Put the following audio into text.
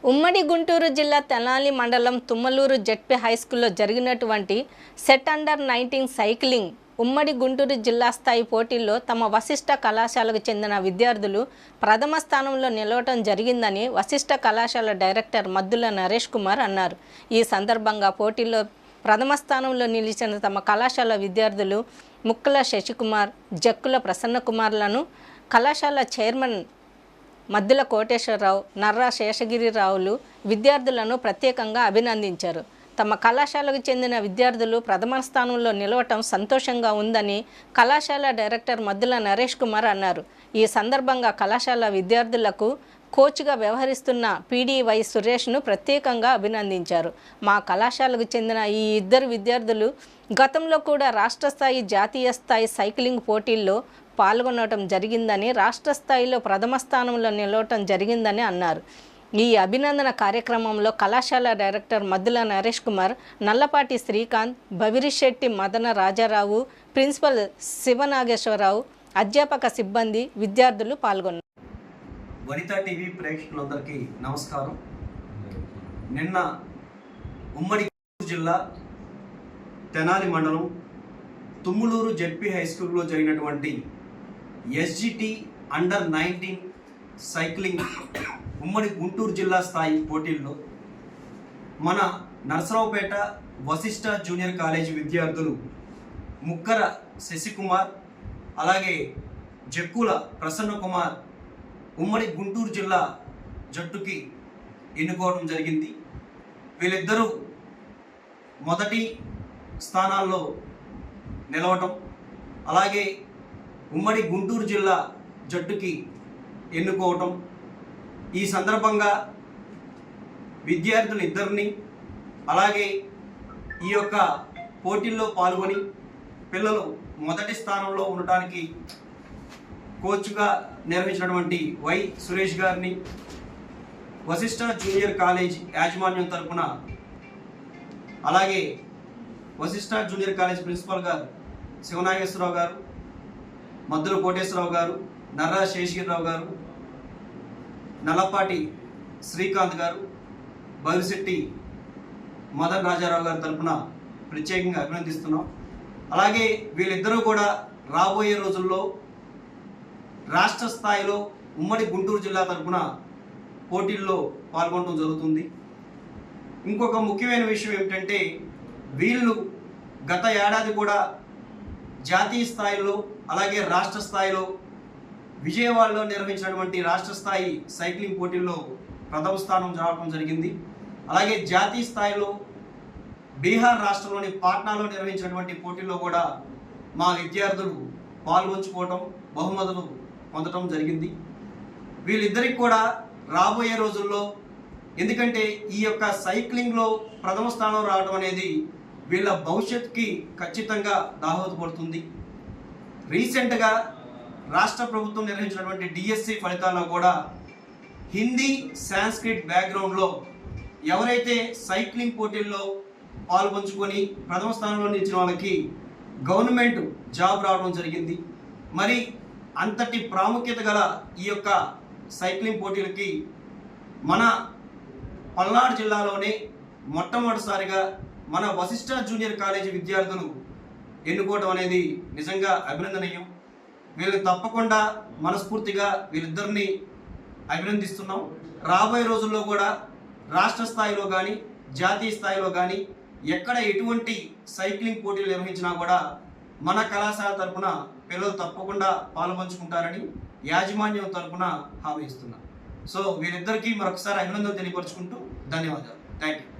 ఉమ్మడి గుంటూరు జిల్లా తెనాలి మండలం తుమ్మలూరు జెడ్పీ హైస్కూల్లో జరిగినటువంటి సెట్ అండర్ 19 సైక్లింగ్ ఉమ్మడి గుంటూరు జిల్లా స్థాయి పోటీల్లో తమ వశిష్ఠ కళాశాలకు చెందిన విద్యార్థులు ప్రథమ స్థానంలో నిలవటం జరిగిందని వశిష్ఠ కళాశాల డైరెక్టర్ మద్దుల నరేష్ కుమార్ అన్నారు. ఈ సందర్భంగా పోటీల్లో ప్రథమ స్థానంలో నిలిచిన తమ కళాశాల విద్యార్థులు ముక్కల శశికుమార్, జక్కుల ప్రసన్నకుమార్లను కళాశాల చైర్మన్ మద్దుల కోటేశ్వరరావు, నర్రా శేషగిరిరావులు విద్యార్థులను ప్రత్యేకంగా అభినందించారు. తమ కళాశాలకు చెందిన విద్యార్థులు ప్రథమ స్థానంలో నిలవటం సంతోషంగా ఉందని కళాశాల డైరెక్టర్ మద్దుల నరేష్ కుమార్ అన్నారు. ఈ సందర్భంగా కళాశాల విద్యార్థులకు కోచ్గా వ్యవహరిస్తున్న పీడీవై సురేష్ను ప్రత్యేకంగా అభినందించారు. మా కళాశాలకు చెందిన ఈ ఇద్దరు విద్యార్థులు గతంలో కూడా రాష్ట్ర స్థాయి, జాతీయ స్థాయి సైక్లింగ్ పోటీల్లో పాల్గొనడం జరిగిందని, రాష్ట్ర స్థాయిలో ప్రథమ స్థానంలో నిలవటం జరిగిందని అన్నారు. ఈ అభినందన కార్యక్రమంలో కళాశాల డైరెక్టర్ మద్దుల నరేష్ కుమార్, నల్లపాటి శ్రీకాంత్, భవిరిశెట్టి మదన రాజారావు, ప్రిన్సిపల్ శివనాగేశ్వరరావు, అధ్యాపక సిబ్బంది, విద్యార్థులు పాల్గొన్నారు. వనితా టీవీ ప్రేక్షకులందరికీ నమస్కారం. నిన్న ఉమ్మడి జిల్లా తెనాలి మండలం తుమ్మలూరు జెడ్పీ హైస్కూల్లో జరిగినటువంటి ఎస్జిటి అండర్ 19 సైక్లింగ్ ఉమ్మడి గుంటూరు జిల్లా స్థాయి పోటీల్లో మన నరసరావుపేట వశిష్ఠ జూనియర్ కాలేజీ విద్యార్థులు ముక్కర శశికుమార్, అలాగే జక్కుల ప్రసన్నకుమార్ ఉమ్మడి గుంటూరు జిల్లా జట్టుకి ఎన్నుకోవడం జరిగింది. వీళ్ళిద్దరూ మొదటి స్థానాల్లో నిలవటం, అలాగే ఉమ్మడి గుంటూరు జిల్లా జట్టుకి ఎన్నుకోవటం. ఈ సందర్భంగా విద్యార్థులు ఇద్దరిని, అలాగే ఈ యొక్క పోటీల్లో పాల్గొని పిల్లలు మొదటి స్థానంలో ఉండటానికి కోచ్గా నిర్వహించినటువంటి వై సురేష్ గారిని, వశిష్ఠ జూనియర్ కాలేజ్ యాజమాన్యం తరఫున, అలాగే వశిష్ఠ జూనియర్ కాలేజ్ ప్రిన్సిపల్ గారు శివనాగేశ్వరరావు గారు, మద్దుల కోటేశ్వరరావు గారు, నర్రా శేషగిరిరావు గారు, నల్లపాటి శ్రీకాంత్ గారు, భవిరిశెట్టి మదన్ రాజారావు గారి తరఫున ప్రత్యేకంగా అభినందిస్తున్నాం. అలాగే వీళ్ళిద్దరూ కూడా రాబోయే రోజుల్లో రాష్ట్ర స్థాయిలో ఉమ్మడి గుంటూరు జిల్లా తరఫున పోటీల్లో పాల్గొనడం జరుగుతుంది. ఇంకొక ముఖ్యమైన విషయం ఏమిటంటే, వీళ్ళు గత ఏడాది కూడా జాతీయ స్థాయిలో, అలాగే రాష్ట్ర స్థాయిలో విజయవాడలో నిర్వహించినటువంటి రాష్ట్ర స్థాయి సైక్లింగ్ పోటీల్లో ప్రథమ స్థానం రావడం జరిగింది. అలాగే జాతీయ స్థాయిలో బీహార్ రాష్ట్రంలోని పాట్నాలో నిర్వహించినటువంటి పోటీల్లో కూడా మా విద్యార్థులు పాల్గొంచుకోవటం, బహుమతులు పొందడం జరిగింది. వీళ్ళిద్దరికి కూడా రాబోయే రోజుల్లో, ఎందుకంటే ఈ యొక్క సైక్లింగ్లో ప్రథమ స్థానం రావడం అనేది వీళ్ళ భవిష్యత్తుకి ఖచ్చితంగా దాహోదపడుతుంది. రీసెంట్గా రాష్ట్ర ప్రభుత్వం నిర్వహించినటువంటి డిఎస్సి ఫలితాల్లో కూడా హిందీ, సాంస్క్రిట్ బ్యాక్గ్రౌండ్లో ఎవరైతే సైక్లింగ్ పోటీల్లో పాల్పంచుకొని ప్రథమ స్థానంలో నిలిచిన వాళ్ళకి గవర్నమెంట్ జాబ్ రావడం జరిగింది. మరి అంతటి ప్రాముఖ్యత గల ఈ యొక్క సైక్లింగ్ పోటీలకి మన పల్నాడు జిల్లాలోనే మొట్టమొదటిసారిగా మన వశిష్ఠ జూనియర్ కాలేజీ విద్యార్థులు ఎన్నుకోవడం అనేది నిజంగా అభినందనీయం. వీళ్ళు తప్పకుండా మనస్ఫూర్తిగా వీళ్ళిద్దరిని అభినందిస్తున్నాం. రాబోయే రోజుల్లో కూడా రాష్ట్ర స్థాయిలో కానీ, జాతీయ స్థాయిలో కానీ ఎక్కడ ఎటువంటి సైక్లింగ్ పోటీలు నిర్వహించినా కూడా మన కళాశాల తరఫున పిల్లలు తప్పకుండా పాల్పంచుకుంటారని యాజమాన్యం తరఫున హామీ ఇస్తున్నాం. సో వీళ్ళిద్దరికీ మరొకసారి అభినందనలు తెలియపరుచుకుంటూ ధన్యవాదాలు. Thank you.